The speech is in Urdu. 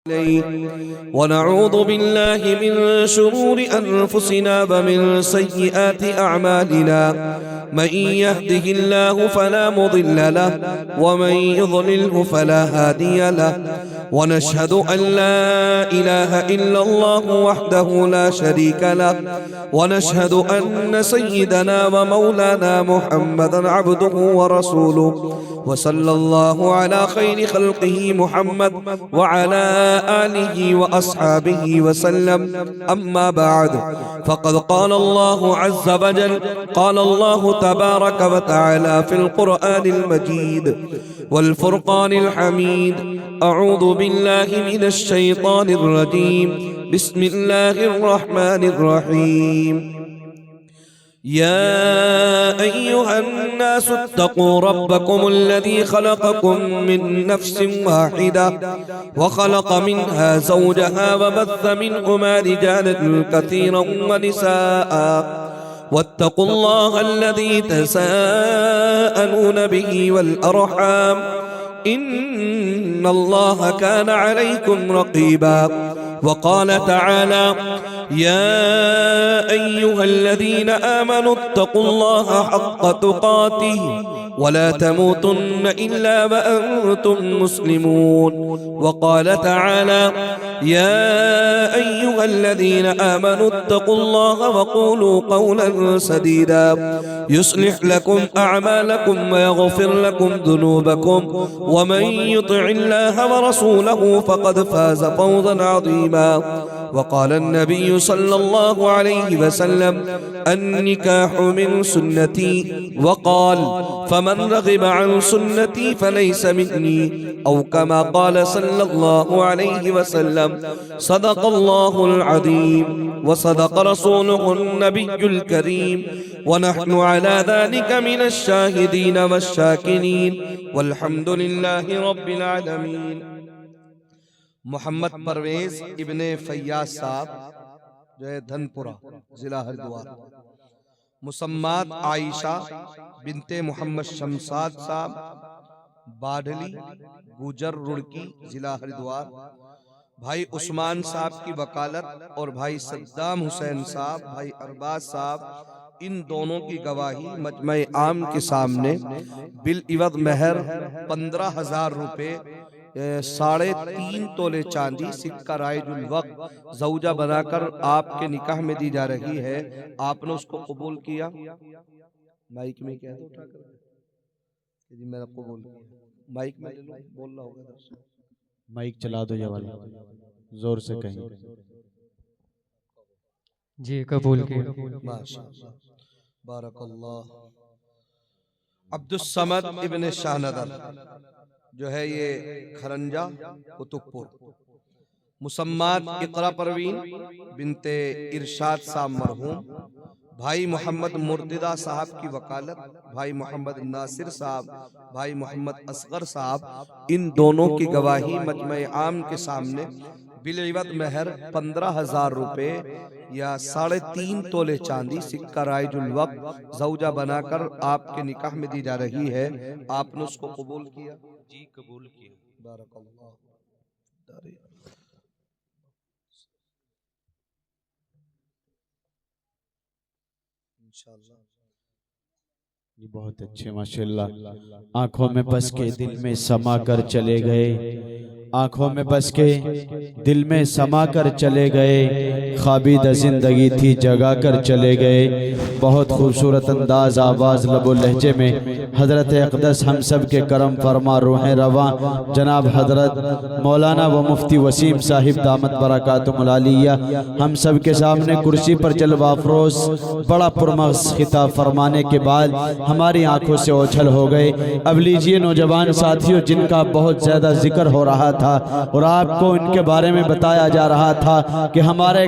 ونعوذ بالله من شرور أنفسنا ومن سيئات أعمالنا من يهده الله فلا مضل له ومن يضلله فلا هادي له ونشهد أن لا إله إلا الله وحده لا شريك له ونشهد أن سيدنا ومولانا محمدا عبده ورسوله وصلى الله على خير خلقه محمد وعلى آله وأصحابه وسلم أما بعد فقد قال الله عز وجل قال الله تبارك وتعالى في القرآن المجيد والفرقان الحميد أعوذ بالله من الشيطان الرجيم بسم الله الرحمن الرحيم يا أيها الناس اتقوا ربكم الذي خلقكم من نفس واحدة وخلق منها زوجها وبث منهما رجالا كثيرا ونساء واتقوا الله الذي تساءلون به والأرحام إن الله كان عليكم رقيبا وقال تعالى يا أيها الذين آمنوا اتقوا الله حق تقاته ولا تموتن إلا وأنتم مسلمون وقال تعالى يا أيها الذين آمنوا اتقوا الله وقولوا قولا سديدا يصلح لكم أعمالكم ويغفر لكم ذنوبكم ومن يطع الله ورسوله فقد فاز فوزا عظيما وقال النبي صلى الله عليه وسلم النكاح من سنتي وقال فمن رغب عن سنتي فليس مني أو كما قال صلى الله عليه وسلم صدق الله العظيم وصدق رسوله النبي الكريم ونحن على ذلك من الشاهدين والشاكرين والحمد لله رب العالمين. محمد پرویز ابن فیاض صاحب جو ہے دھنپورہ ضلع ہریدوار، مسمات عائشہ بنت محمد شمساد صاحب باڈھلی گوجر رڑکی ضلع ہریدوار، بھائی عثمان صاحب کی وکالت اور بھائی صدام حسین صاحب، بھائی ارباز صاحب، ان دونوں کی گواہی مجمع عام کے سامنے بالعوض مہر 15,000 روپے 3.5 تولے چاندی سکہ رائج الوقت زوجہ بنا کر آپ کے نکاح میں دی جا رہی ہے. آپ نے اس کو قبول کیا؟ مائک میں کیا ہے جی میں نے قبول کیا. مائک میں بول رہا ہوگا، مائک چلا دو یہ والا، زور سے کہیں. جی قبول کیا. ماشاءاللہ بارک اللہ. عبدالصمد ابن شاہندر جو ہے یہ کھرنجا قطب پور، مسمات اقرا پروین بنت ارشاد صاحب مرحوم، بھائی محمد مرتضی صاحب کی وکالت، بھائی محمد ناصر صاحب، بھائی محمد اصغر صاحب، ان دونوں کی گواہی مجمع عام کے سامنے بالعوض مہر 15,000 روپے یا 3.5 تولے چاندی سکہ رائج الوقت زوجہ بنا کر آپ کے نکاح میں دی جا رہی ہے. آپ نے اس کو قبول کیا؟ جی قبول کیا. بارک اللہ. انشاءاللہ یہ بہت اچھے ماشاءاللہ. آنکھوں میں بس کے دل میں سما کر چلے گئے، آنکھوں میں بس کے دل میں سما کر چلے گئے، خوابیدہ زندگی تھی جگا کر چلے گئے. بہت خوبصورت انداز، آواز، لب و لہجے میں حضرت اقدس ہم سب کے کرم فرما روح رواں جناب حضرت مولانا و مفتی وسیم صاحب دامت برکاتہم العالیہ ہم سب کے سامنے کرسی پر جلوہ افروز بڑا پرمغز خطاب فرمانے کے بعد ہماری آنکھوں سے اوجھل ہو گئے. اب لیجئے نوجوان ساتھیوں جن کا بہت زیادہ ذکر ہو رہا تھا اور آپ کو ان کے بارے میں بتایا جا رہا تھا کہ ہمارے